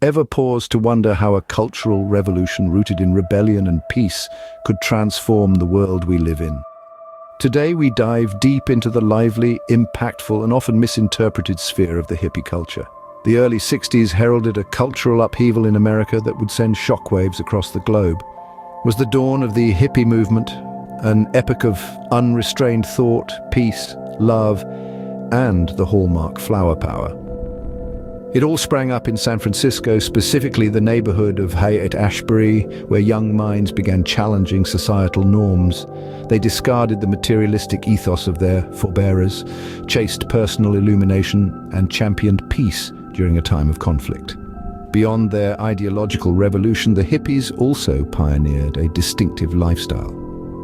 Ever pause to wonder how a cultural revolution rooted in rebellion and peace could transform the world we live in? Today we dive deep into the lively, impactful and often misinterpreted sphere of the hippie culture. The early 60s heralded a cultural upheaval in America that would send shockwaves across the globe. It was the dawn of the hippie movement, an epoch of unrestrained thought, peace, love, and the hallmark flower power. It all sprang up in San Francisco, specifically the neighborhood of Haight-Ashbury, where young minds began challenging societal norms. They discarded the materialistic ethos of their forebearers, chased personal illumination, and championed peace during a time of conflict. Beyond their ideological revolution, the hippies also pioneered a distinctive lifestyle.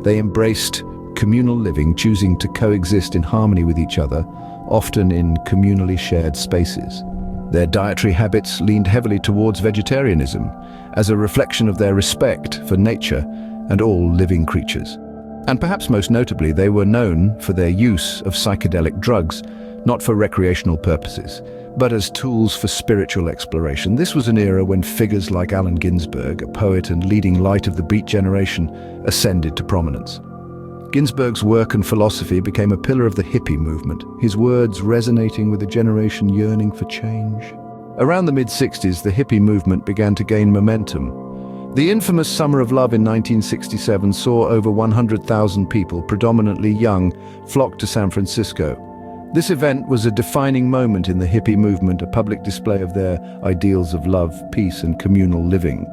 They embraced communal living, choosing to coexist in harmony with each other, often in communally shared spaces. Their dietary habits leaned heavily towards vegetarianism, as a reflection of their respect for nature and all living creatures. And perhaps most notably, they were known for their use of psychedelic drugs, not for recreational purposes, but as tools for spiritual exploration. This was an era when figures like Allen Ginsberg, a poet and leading light of the Beat generation, ascended to prominence. Ginsberg's work and philosophy became a pillar of the hippie movement, his words resonating with a generation yearning for change. Around the mid-60s, the hippie movement began to gain momentum. The infamous Summer of Love in 1967 saw over 100,000 people, predominantly young, flock to San Francisco. This event was a defining moment in the hippie movement, a public display of their ideals of love, peace, and communal living.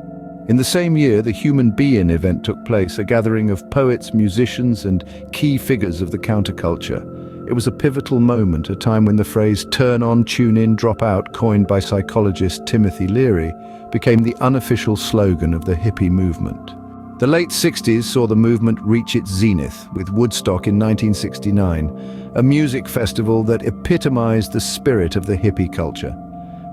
In the same year, the Human Being event took place, a gathering of poets, musicians, and key figures of the counterculture. It was a pivotal moment, a time when the phrase "turn on, tune in, drop out," coined by psychologist Timothy Leary, became the unofficial slogan of the hippie movement. The late 60s saw the movement reach its zenith with Woodstock in 1969, a music festival that epitomized the spirit of the hippie culture.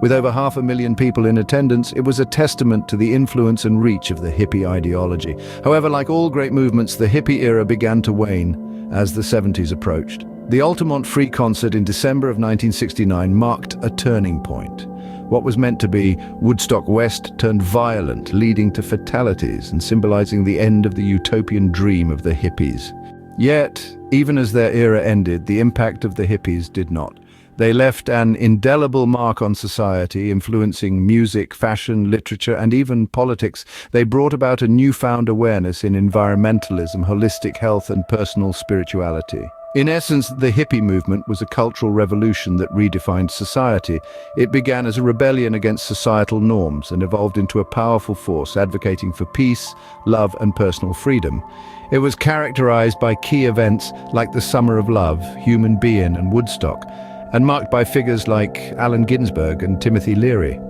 With over 500,000 people in attendance, it was a testament to the influence and reach of the hippie ideology. However, like all great movements, the hippie era began to wane as the 70s approached. The Altamont Free Concert in December of 1969 marked a turning point. What was meant to be Woodstock West turned violent, leading to fatalities and symbolizing the end of the utopian dream of the hippies. Yet, even as their era ended, the impact of the hippies did not. They left an indelible mark on society, influencing music, fashion, literature, and even politics. They brought about a newfound awareness in environmentalism, holistic health, and personal spirituality. In essence, the hippie movement was a cultural revolution that redefined society. It began as a rebellion against societal norms and evolved into a powerful force advocating for peace, love, and personal freedom. It was characterized by key events like the Summer of Love, Human Being, and Woodstock, and marked by figures like Allen Ginsberg and Timothy Leary.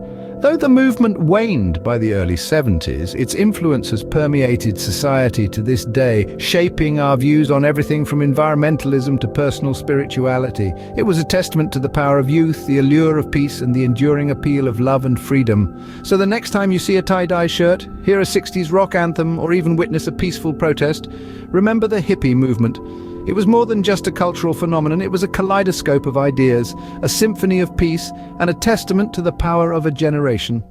Though the movement waned by the early 70s, its influence has permeated society to this day, shaping our views on everything from environmentalism to personal spirituality. It was a testament to the power of youth, the allure of peace, and the enduring appeal of love and freedom. So the next time you see a tie-dye shirt, hear a 60s rock anthem, or even witness a peaceful protest, remember the hippie movement. It was more than just a cultural phenomenon, it was a kaleidoscope of ideas, a symphony of peace, and a testament to the power of a generation.